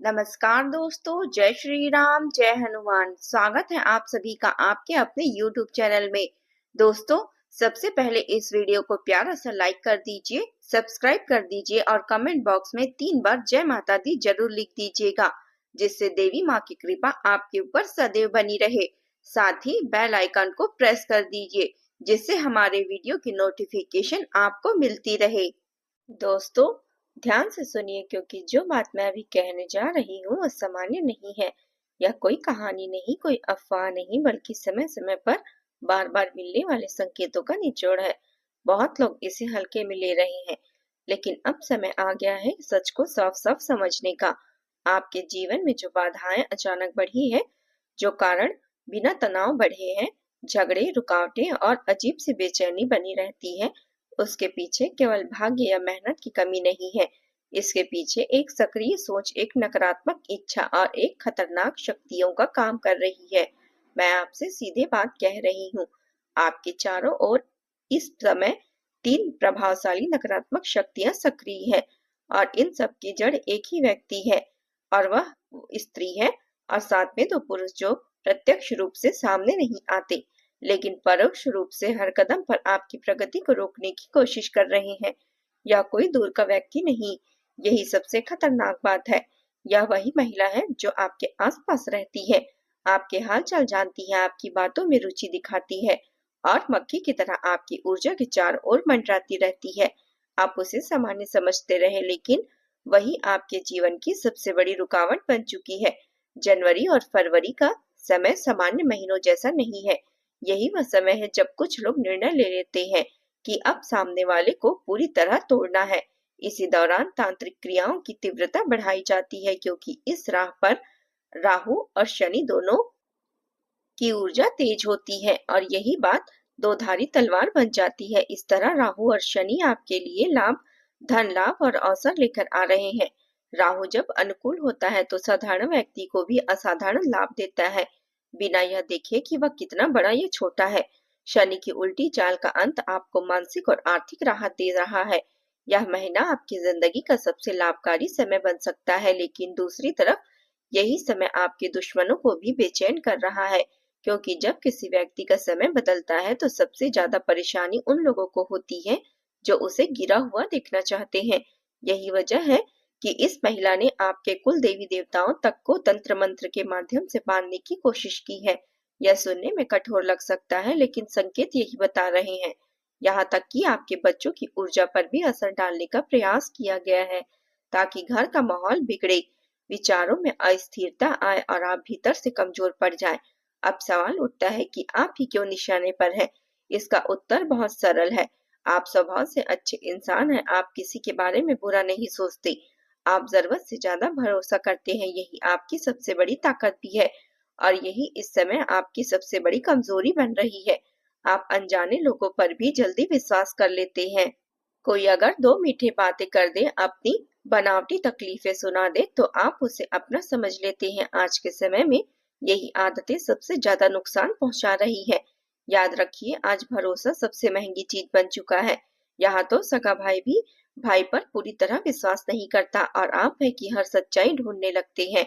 नमस्कार दोस्तों, जय श्री राम, जय हनुमान। स्वागत है आप सभी का आपके अपने YouTube चैनल में। दोस्तों, सबसे पहले इस वीडियो को प्यारा सा लाइक कर दीजिए, सब्सक्राइब कर दीजिए और कमेंट बॉक्स में 3 बार जय माता दी जरूर लिख दीजिएगा, जिससे देवी माँ की कृपा आपके ऊपर सदैव बनी रहे। साथ ही बेल आइकन को प्रेस कर दीजिए, जिससे हमारे वीडियो की नोटिफिकेशन आपको मिलती रहे। दोस्तों, ध्यान से सुनिए, क्योंकि जो बात मैं अभी कहने जा रही हूँ वह सामान्य नहीं है। यह कोई कहानी नहीं, कोई अफवाह नहीं, बल्कि समय समय पर बार बार मिलने वाले संकेतों का निचोड़ है। बहुत लोग इसे हल्के में ले रहे हैं, लेकिन अब समय आ गया है सच को साफ साफ समझने का। आपके जीवन में जो बाधाएं अचानक बढ़ी है, जो कारण बिना तनाव बढ़े हैं, झगड़े, रुकावटें और अजीब सी बेचैनी बनी रहती है, उसके पीछे केवल भाग्य या मेहनत की कमी नहीं है। इसके पीछे एक सक्रिय सोच, एक नकारात्मक इच्छा और एक खतरनाक शक्तियों का काम कर रही है। मैं आपसे सीधे बात कह रही हूँ। आपके चारों ओर इस समय 3 प्रभावशाली नकारात्मक शक्तियां सक्रिय है, और इन सब की जड़ एक ही व्यक्ति है, और वह स्त्री है। और साथ में 2 पुरुष जो प्रत्यक्ष रूप से सामने नहीं आते, लेकिन परोक्ष रूप से हर कदम पर आपकी प्रगति को रोकने की कोशिश कर रहे हैं। यह कोई दूर का व्यक्ति नहीं, यही सबसे खतरनाक बात है। यह वही महिला है जो आपके आसपास रहती है, आपके हालचाल जानती है, आपकी बातों में रुचि दिखाती है और मक्खी की तरह आपकी ऊर्जा के चारों ओर मंडराती रहती है। आप उसे सामान्य समझते रहे, लेकिन वही आपके जीवन की सबसे बड़ी रुकावट बन चुकी है। जनवरी और फरवरी का समय सामान्य महीनों जैसा नहीं है। यही वह समय है जब कुछ लोग निर्णय ले लेते हैं कि अब सामने वाले को पूरी तरह तोड़ना है। इसी दौरान तांत्रिक क्रियाओं की तीव्रता बढ़ाई जाती है, क्योंकि इस राह पर राहु और शनि दोनों की ऊर्जा तेज होती है, और यही बात दोधारी तलवार बन जाती है। इस तरह राहु और शनि आपके लिए लाभ, धन लाभ और अवसर लेकर आ रहे हैं। राहु जब अनुकूल होता है तो साधारण व्यक्ति को भी असाधारण लाभ देता है, बिना यह देखे कि वह कितना बड़ा या छोटा है। शनि की उल्टी चाल का अंत आपको मानसिक और आर्थिक राहत दे रहा है। यह महीना आपकी जिंदगी का सबसे लाभकारी समय बन सकता है, लेकिन दूसरी तरफ यही समय आपके दुश्मनों को भी बेचैन कर रहा है, क्योंकि जब किसी व्यक्ति का समय बदलता है तो सबसे ज्यादा परेशानी उन लोगों को होती है जो उसे गिरा हुआ देखना चाहते हैं। यही वजह है कि इस महिला ने आपके कुल देवी देवताओं तक को तंत्र मंत्र के माध्यम से बांधने की कोशिश की है। यह सुनने में कठोर लग सकता है, लेकिन संकेत यही बता रहे हैं। यहाँ तक कि आपके बच्चों की ऊर्जा पर भी असर डालने का प्रयास किया गया है, ताकि घर का माहौल बिगड़े, विचारों में अस्थिरता आए और आप भीतर से कमजोर पड़ जाए। अब सवाल उठता है कि आप ही क्यों निशाने पर हैं? इसका उत्तर बहुत सरल है। आप स्वभाव से अच्छे इंसान हैं, आप किसी के बारे में बुरा नहीं सोचते, आप जरूरत से ज्यादा भरोसा करते हैं। यही आपकी सबसे बड़ी ताकत भी है, और यही इस समय आपकी सबसे बड़ी कमजोरी बन रही है। आप अनजाने लोगों पर भी जल्दी विश्वास कर लेते हैं। कोई अगर 2 मीठी बातें कर दे, अपनी बनावटी तकलीफें सुना दे, तो आप उसे अपना समझ लेते हैं। आज के समय में यही आदतें सबसे ज्यादा नुकसान पहुंचा रही है। याद रखिए, आज भरोसा सबसे महंगी चीज बन चुका है। यहाँ तो सगा भाई भी भाई पर पूरी तरह विश्वास नहीं करता, और आप है कि हर सच्चाई ढूंढने लगते हैं।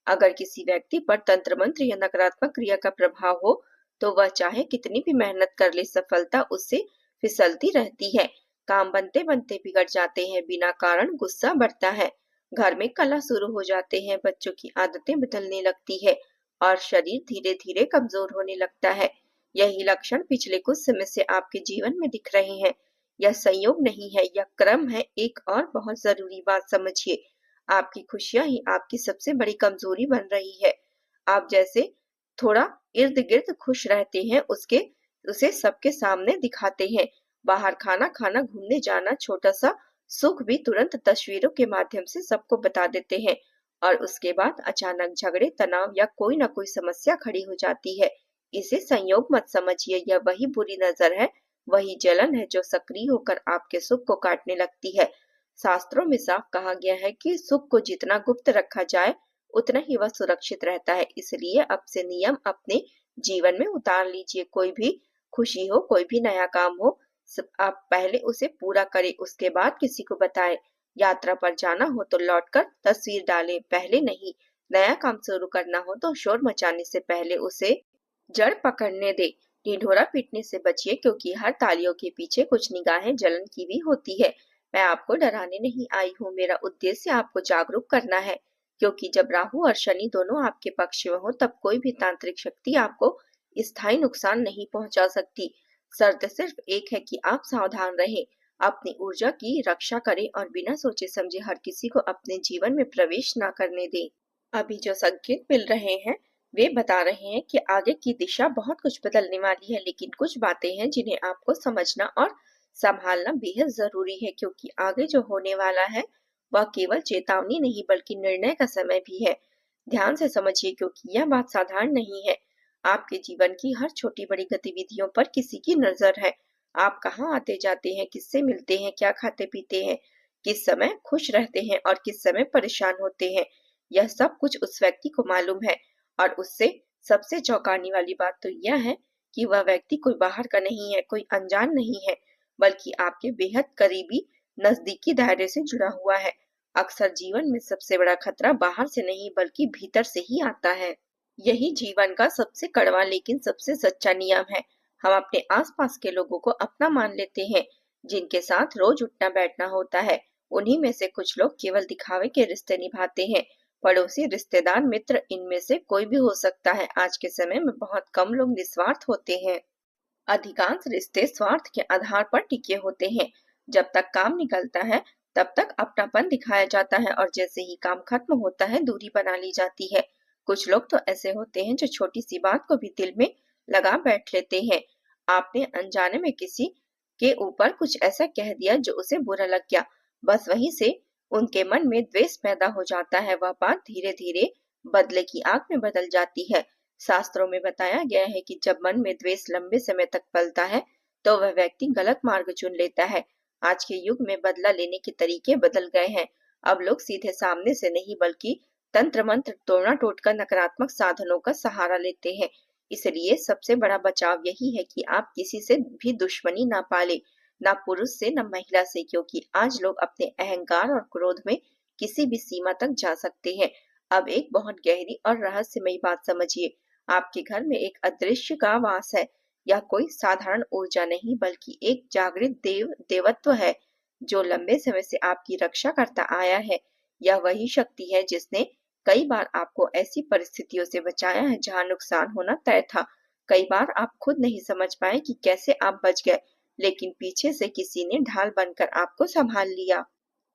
अगर किसी व्यक्ति पर तंत्र मंत्र या नकारात्मक क्रिया का प्रभाव हो, तो वह चाहे कितनी भी मेहनत कर ले, सफलता उससे फिसलती रहती है। काम बनते बनते बिगड़ जाते हैं, बिना कारण गुस्सा बढ़ता है, घर में कलह शुरू हो जाते हैं, बच्चों की आदतें बदलने लगती है और शरीर धीरे धीरे कमजोर होने लगता है। यही लक्षण पिछले कुछ समय से आपके जीवन में दिख रहे हैं। यह संयोग नहीं है, यह क्रम है। एक और बहुत जरूरी बात समझिए, आपकी खुशियां ही आपकी सबसे बड़ी कमजोरी बन रही है। आप जैसे थोड़ा इर्द गिर्द खुश रहते हैं, उसे सबके सामने दिखाते हैं। बाहर खाना खाना, घूमने जाना, छोटा सा सुख भी तुरंत तस्वीरों के माध्यम से सबको बता देते हैं, और उसके बाद अचानक झगड़े, तनाव या कोई ना कोई समस्या खड़ी हो जाती है। इसे संयोग मत समझिए, यह वही बुरी नजर है, वही जलन है जो सक्रिय होकर आपके सुख को काटने लगती है। शास्त्रों में साफ कहा गया है कि सुख को जितना गुप्त रखा जाए, उतना ही वह सुरक्षित रहता है। इसलिए अब से नियम अपने जीवन में उतार लीजिए। कोई भी खुशी हो, कोई भी नया काम हो, आप पहले उसे पूरा करें, उसके बाद किसी को बताएं। यात्रा पर जाना हो तो लौटकर तस्वीर डालें, पहले नहीं। नया काम शुरू करना हो तो शोर मचाने से पहले उसे जड़ पकड़ने दे। ढिंढोरा पीटने से बचिए क्योंकि हर तालियों के पीछे कुछ निगाहें जलन की भी होती है। मैं आपको डराने नहीं आई हूँ, मेरा उद्देश्य आपको जागरूक करना है, क्योंकि जब राहु और शनि दोनों आपके पक्ष में हो तब कोई भी तांत्रिक शक्ति आपको स्थायी नुकसान नहीं पहुंचा सकती। शर्त सिर्फ एक है कि आप सावधान रहें, अपनी ऊर्जा की रक्षा करें और बिना सोचे समझे हर किसी को अपने जीवन में प्रवेश न करने दें। अभी जो संकेत मिल रहे हैं वे बता रहे हैं कि आगे की दिशा बहुत कुछ बदलने वाली है, लेकिन कुछ बातें हैं जिन्हें आपको समझना और संभालना बेहद जरूरी है, क्योंकि आगे जो होने वाला है वह केवल चेतावनी नहीं बल्कि निर्णय का समय भी है। ध्यान से समझिए क्योंकि यह बात साधारण नहीं है। आपके जीवन की हर छोटी बड़ी गतिविधियों पर किसी की नजर है। आप कहाँ आते जाते हैं, किससे मिलते हैं, क्या खाते पीते हैं, किस समय खुश रहते हैं और किस समय परेशान होते हैं, यह सब कुछ उस व्यक्ति को मालूम है। और उससे सबसे चौंकाने वाली बात तो यह है कि वह व्यक्ति कोई बाहर का नहीं है, कोई अनजान नहीं है, बल्कि आपके बेहद करीबी नजदीकी दायरे से जुड़ा हुआ है। अक्सर जीवन में सबसे बड़ा खतरा बाहर से नहीं बल्कि भीतर से ही आता है। यही जीवन का सबसे कड़वा लेकिन सबसे सच्चा नियम है। हम अपने आसपास के लोगों को अपना मान लेते हैं, जिनके साथ रोज उठना बैठना होता है। उन्हीं में से कुछ लोग केवल दिखावे के रिश्ते निभाते हैं। पड़ोसी, रिश्तेदार, मित्र, इनमें से कोई भी हो सकता है। आज के समय में बहुत कम लोग निस्वार्थ होते हैं। अधिकांश रिश्ते स्वार्थ के आधार पर टिके होते हैं। जब तक काम निकलता है तब तक अपनापन दिखाया जाता है और जैसे ही काम खत्म होता है दूरी बना ली जाती है। कुछ लोग तो ऐसे होते हैं जो छोटी सी बात को भी दिल में लगा बैठ लेते हैं। आपने अनजाने में किसी के ऊपर कुछ ऐसा कह दिया जो उसे बुरा लग गया, बस वहीं से उनके मन में द्वेष पैदा हो जाता है। वह बात धीरे धीरे बदले की आग में बदल जाती है। शास्त्रों में बताया गया है कि जब मन में द्वेष लंबे समय तक पलता है तो वह व्यक्ति गलत मार्ग चुन लेता है। आज के युग में बदला लेने के तरीके बदल गए हैं। अब लोग सीधे सामने से नहीं बल्कि तंत्र मंत्र, तोड़ना टोटका, नकारात्मक साधनों का सहारा लेते हैं। इसलिए सबसे बड़ा बचाव यही है कि आप किसी से भी दुश्मनी ना पाले, ना पुरुष से न महिला से, क्योंकि आज लोग अपने अहंकार और क्रोध में किसी भी सीमा तक जा सकते हैं। अब एक बहुत गहरी और रहस्यमयी बात समझिए। आपके घर में एक अदृश्य का वास है। यह कोई साधारण ऊर्जा नहीं बल्कि एक जागृत देवत्व है जो लंबे समय से आपकी रक्षा करता आया है। यह वही शक्ति है जिसने कई बार आपको ऐसी परिस्थितियों से बचाया है जहां नुकसान होना तय था। कई बार आप खुद नहीं समझ पाए कि कैसे आप बच गए, लेकिन पीछे से किसी ने ढाल बनकर आपको संभाल लिया।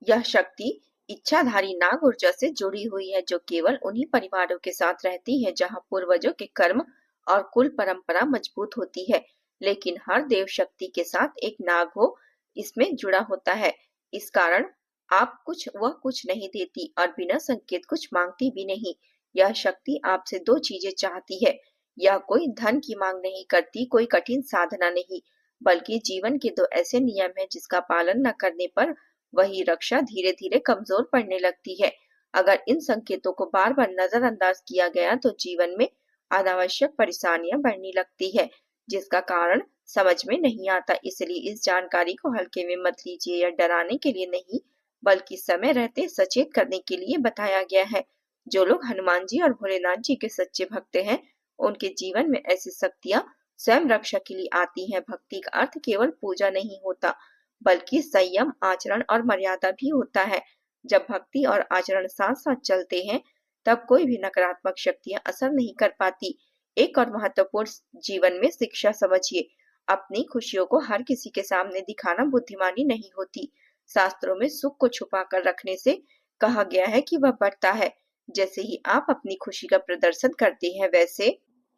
यह शक्ति इच्छाधारी नाग ऊर्जा से जुड़ी हुई है जो केवल उन्हीं परिवारों के साथ रहती है जहां पूर्वजों के कर्म और कुल परंपरा मजबूत होती है। लेकिन हर देव शक्ति के साथ एक नाग हो इसमें जुड़ा होता है। इस कारण आप वह कुछ नहीं देती और बिना संकेत कुछ मांगती भी नहीं। यह शक्ति आपसे दो चीजें चाहती है। यह कोई धन की मांग नहीं करती, कोई कठिन साधना नहीं, बल्कि जीवन के दो ऐसे नियम है जिसका पालन न करने पर वही रक्षा धीरे धीरे कमजोर पड़ने लगती है। अगर इन संकेतों को बार बार नजरअंदाज किया गया तो जीवन में अनावश्यक परेशानियां बढ़ने लगती है, जिसका कारण समझ में नहीं आता। इसलिए इस जानकारी को हल्के में मत लीजिए। या डराने के लिए नहीं बल्कि समय रहते सचेत करने के लिए बताया गया है। जो लोग हनुमान जी और भोलेनाथ जी के सच्चे भक्त हैं उनके जीवन में ऐसी शक्तियां स्वयं रक्षा के लिए आती हैं। भक्ति का अर्थ केवल पूजा नहीं होता बल्कि संयम, आचरण और मर्यादा भी होता है। जब भक्ति और आचरण साथ साथ चलते हैं तब कोई भी नकारात्मक शक्तियां असर नहीं कर पाती। एक और महत्वपूर्ण जीवन में शिक्षा समझिए। अपनी खुशियों को हर किसी के सामने दिखाना बुद्धिमानी नहीं होती। शास्त्रों में सुख को छुपा कर रखने से कहा गया है कि वह बढ़ता है। जैसे ही आप अपनी खुशी का प्रदर्शन करते हैं वैसे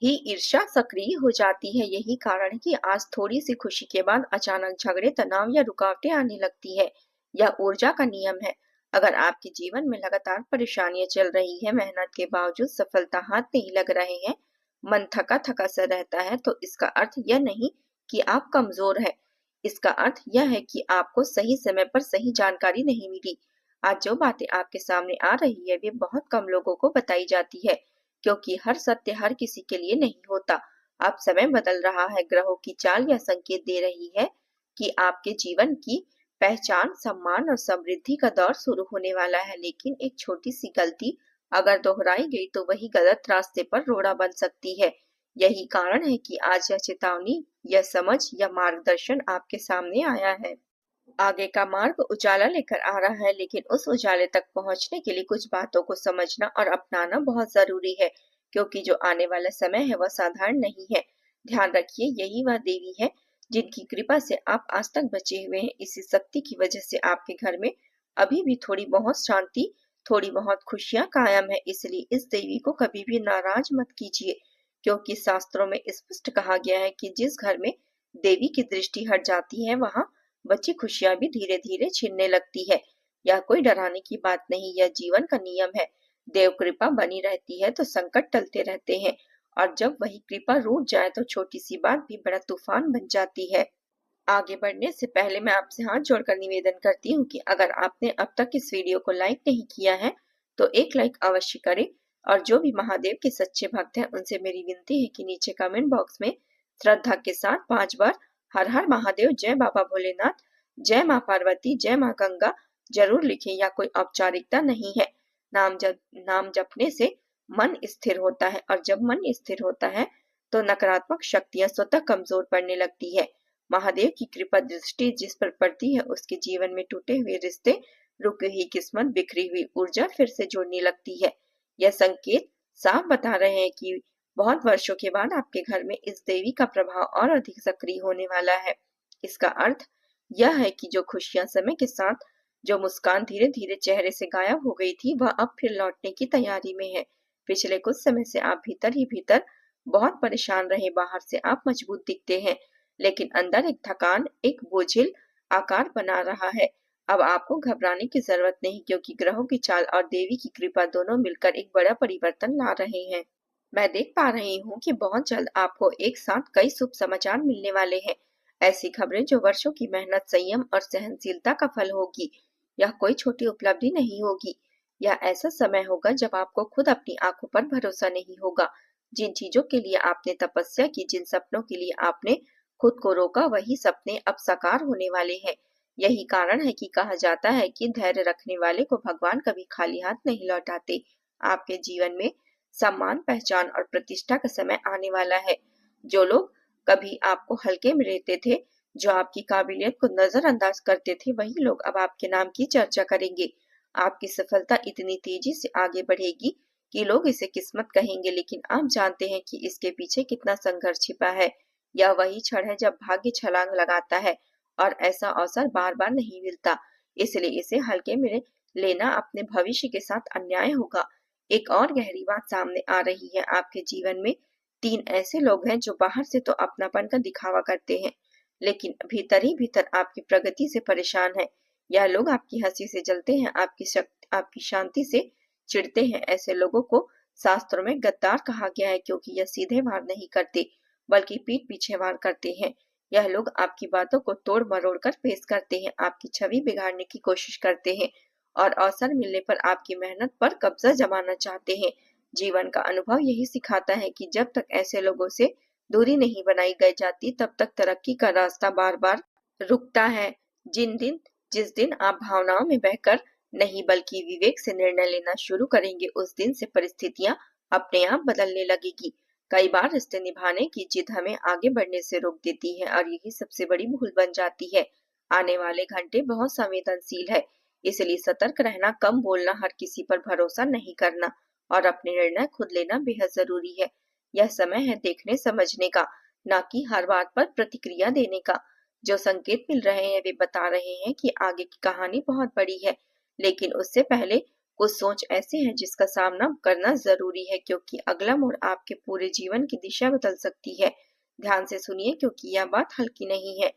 ही ईर्ष्या सक्रिय हो जाती है। यही कारण है कि आज थोड़ी सी खुशी के बाद अचानक झगड़े, तनाव या रुकावटें आने लगती है। यह ऊर्जा का नियम है। अगर आपके जीवन में लगातार परेशानियां चल रही है, मेहनत के बावजूद सफलता हाथ नहीं लग रहे हैं, मन थका थका सा रहता है, तो इसका अर्थ यह नहीं कि आप कमजोर है। इसका अर्थ यह है कि आपको सही समय पर सही जानकारी नहीं मिली। आज जो बातें आपके सामने आ रही है वे बहुत कम लोगों को बताई जाती है, क्योंकि हर सत्य हर किसी के लिए नहीं होता। अब समय बदल रहा है, ग्रहों की चाल या संकेत दे रही है कि आपके जीवन की पहचान, सम्मान और समृद्धि का दौर शुरू होने वाला है, लेकिन एक छोटी सी गलती अगर दोहराई गई तो वही गलत रास्ते पर रोड़ा बन सकती है। यही कारण है कि आज यह चेतावनी, यह समझ या मार्गदर्शन आपके सामने आया है। आगे का मार्ग उजाला लेकर आ रहा है, लेकिन उस उजाले तक पहुंचने के लिए कुछ बातों को समझना और अपनाना बहुत जरूरी है, क्योंकि जो आने वाला समय है वह साधारण नहीं है। ध्यान रखिए, यही वह देवी है जिनकी कृपा से आप आज तक बचे हुए हैं। इसी शक्ति की वजह से आपके घर में अभी भी थोड़ी बहुत शांति, थोड़ी बहुत खुशियां कायम है। इसलिए इस देवी को कभी भी नाराज मत कीजिए, क्योंकि शास्त्रों में स्पष्ट कहा गया है कि जिस घर में देवी की दृष्टि हट जाती है वहां बची खुशियां भी धीरे धीरे छिनने लगती है। यह कोई डराने की बात नहीं, यह जीवन का नियम है। देव कृपा बनी रहती है तो संकट टलते रहते हैं, और जब वही कृपा रूठ जाए तो छोटी सी बात भी बड़ा तूफान बन जाती है। आगे बढ़ने से पहले मैं आपसे हाथ जोड़कर निवेदन करती हूँ कि अगर आपने अब तक इस वीडियो को लाइक नहीं किया है तो एक लाइक अवश्य करें, और जो भी महादेव के सच्चे भक्त हैं उनसे मेरी विनती है कि नीचे कमेंट बॉक्स में श्रद्धा के साथ 5 बार हर हर महादेव, जय बाबा भोलेनाथ, जय माँ पार्वती, जय माँ गंगा जरूर लिखें। या कोई औपचारिकता नहीं है। नाम जपने से मन स्थिर होता है, और जब मन स्थिर होता है तो नकारात्मक शक्तियां स्वतः कमजोर पड़ने लगती है। महादेव की कृपा दृष्टि जिस पर पड़ती है उसके जीवन में टूटे हुए रिश्ते, रुकी हुई किस्मत, बिखरी हुई ऊर्जा फिर से जुड़ने लगती है। यह संकेत साफ बता रहे हैं कि बहुत वर्षों के बाद आपके घर में इस देवी का प्रभाव और अधिक सक्रिय होने वाला है। इसका अर्थ यह है कि जो खुशियां समय के साथ, जो मुस्कान धीरे धीरे चेहरे से गायब हो गई थी, वह अब फिर लौटने की तैयारी में है। पिछले कुछ समय से आप भीतर ही भीतर बहुत परेशान रहे। बाहर से आप मजबूत दिखते हैं, लेकिन अंदर एक थकान, एक बोझिल आकार बना रहा है। अब आपको घबराने की जरूरत नहीं, क्योंकि ग्रहों की चाल और देवी की कृपा दोनों मिलकर एक बड़ा परिवर्तन ला रहे हैं। मैं देख पा रही हूँ कि बहुत जल्द आपको एक साथ कई शुभ समाचार मिलने वाले हैं। ऐसी खबरें जो वर्षों की मेहनत, संयम और सहनशीलता का फल होगी। यह कोई छोटी उपलब्धि नहीं होगी। यह ऐसा समय होगा जब आपको खुद अपनी आंखों पर भरोसा नहीं होगा। जिन चीजों के लिए आपने तपस्या की, जिन सपनों के लिए आपने खुद को रोका, वही सपने अब साकार होने वाले हैं। यही कारण है कि कहा जाता है कि धैर्य रखने वाले को भगवान कभी खाली हाथ नहीं लौटाते। आपके जीवन में सम्मान, पहचान और प्रतिष्ठा का समय आने वाला है। जो लोग कभी आपको हल्के में लेते थे, जो आपकी काबिलियत को नजरअंदाज करते थे, वही लोग अब आपके नाम की चर्चा करेंगे। आपकी सफलता इतनी तेजी से आगे बढ़ेगी कि लोग इसे किस्मत कहेंगे, लेकिन आप जानते हैं कि इसके पीछे कितना संघर्ष छिपा है। यह वही क्षण है जब भाग्य छलांग लगाता है, और ऐसा अवसर बार बार नहीं मिलता। इसलिए इसे हल्के में लेना अपने भविष्य के साथ अन्याय होगा। एक और गहरी बात सामने आ रही है। आपके जीवन में 3 ऐसे लोग हैं जो बाहर से तो अपनापन का दिखावा करते हैं, लेकिन भीतर ही भीतर आपकी प्रगति से परेशान है। यह लोग आपकी हंसी से जलते हैं, आपकी शांति से चिढ़ते हैं। ऐसे लोगों को शास्त्रों में गद्दार कहा गया है, क्योंकि यह सीधे वार नहीं करते बल्कि पीठ पीछे वार करते हैं। यह लोग आपकी बातों को तोड़ मरोड़ कर पेश करते हैं, आपकी छवि बिगाड़ने की कोशिश करते हैं, और अवसर मिलने पर आपकी मेहनत पर कब्जा जमाना चाहते हैं। जीवन का अनुभव यही सिखाता है कि जब तक ऐसे लोगों से दूरी नहीं बनाई गई जाती, तब तक तरक्की का रास्ता बार बार रुकता है। जिस दिन आप भावनाओं में बहकर नहीं बल्कि विवेक से निर्णय लेना शुरू करेंगे, उस दिन से परिस्थितियां अपने आप बदलने लगेगी। कई बार रिश्ते निभाने की जिद हमें आगे बढ़ने से रोक देती है, और यही सबसे बड़ी भूल बन जाती है। आने वाले घंटे बहुत संवेदनशील है, इसलिए सतर्क रहना, कम बोलना, हर किसी पर भरोसा नहीं करना और अपने निर्णय खुद लेना बेहद जरूरी है। यह समय है देखने समझने का, ना कि हर बात पर प्रतिक्रिया देने का। जो संकेत मिल रहे हैं वे बता रहे हैं कि आगे की कहानी बहुत बड़ी है, लेकिन उससे पहले कुछ सोच ऐसी है जिसका सामना करना जरूरी है, क्योंकि अगला मोड़ आपके पूरे जीवन की दिशा बदल सकती है। ध्यान से सुनिए, क्योंकि यह बात हल्की नहीं है।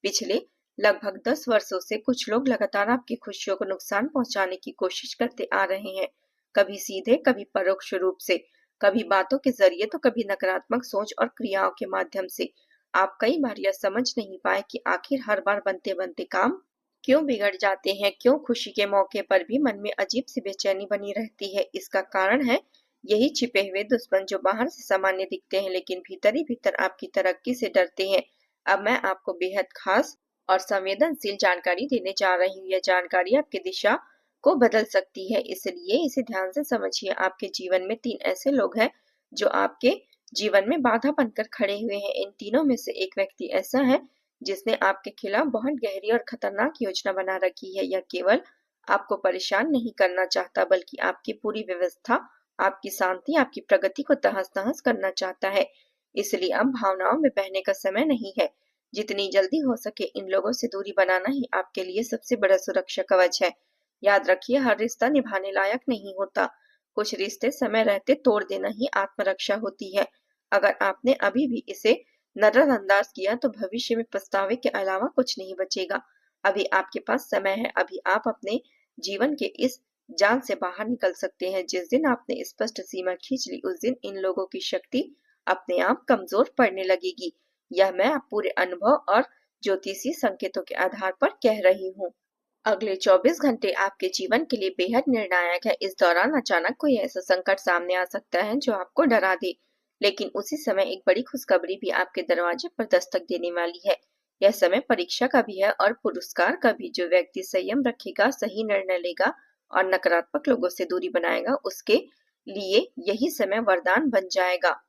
पिछले लगभग 10 वर्षों से कुछ लोग लगातार आपकी खुशियों को नुकसान पहुंचाने की कोशिश करते आ रहे हैं। कभी सीधे, कभी परोक्ष रूप से, कभी बातों के जरिए तो कभी नकारात्मक सोच और क्रियाओं के माध्यम से। आप कई बार यह समझ नहीं पाए कि आखिर हर बार बनते बनते काम क्यों बिगड़ जाते हैं, क्यों खुशी के मौके पर भी मन में अजीब सी बेचैनी बनी रहती है। इसका कारण है यही छिपे हुए दुश्मन, जो बाहर से सामान्य दिखते हैं लेकिन भीतर ही भीतर आपकी तरक्की से डरते हैं। अब मैं आपको बेहद खास और संवेदनशील जानकारी देने जा रही हूँ। यह जानकारी आपकी दिशा को बदल सकती है, इसलिए इसे ध्यान से समझिए। आपके जीवन में 3 ऐसे लोग हैं जो आपके जीवन में बाधा बनकर खड़े हुए हैं। इन तीनों में से एक व्यक्ति ऐसा है जिसने आपके खिलाफ बहुत गहरी और खतरनाक योजना बना रखी है। यह केवल आपको परेशान नहीं करना चाहता, बल्कि आपकी पूरी व्यवस्था, आपकी शांति, आपकी प्रगति को तहस-नहस करना चाहता है। इसलिए अब भावनाओं में बहने का समय नहीं है। जितनी जल्दी हो सके इन लोगों से दूरी बनाना ही आपके लिए सबसे बड़ा सुरक्षा कवच है। याद रखिए, हर रिश्ता निभाने लायक नहीं होता। कुछ रिश्ते समय रहते तोड़ देना ही आत्मरक्षा होती है। अगर आपने अभी भी इसे नजरअंदाज किया तो भविष्य में पछतावे के अलावा कुछ नहीं बचेगा। अभी आपके पास समय है, अभी आप अपने जीवन के इस जाल से बाहर निकल सकते हैं। जिस दिन आपने स्पष्ट सीमा खींच ली, उस दिन इन लोगों की शक्ति अपने आप कमजोर पड़ने लगेगी। यह मैं आप पूरे अनुभव और ज्योतिषीय संकेतों के आधार पर कह रही हूँ। अगले 24 घंटे आपके जीवन के लिए बेहद निर्णायक है। इस दौरान अचानक कोई ऐसा संकट सामने आ सकता है जो आपको डरा दे, लेकिन उसी समय एक बड़ी खुशखबरी भी आपके दरवाजे पर दस्तक देने वाली है। यह समय परीक्षा का भी है और पुरस्कार का भी। जो व्यक्ति संयम रखेगा, सही निर्णय लेगा और नकारात्मक लोगों से दूरी बनाएगा, उसके लिए यही समय वरदान बन जाएगा।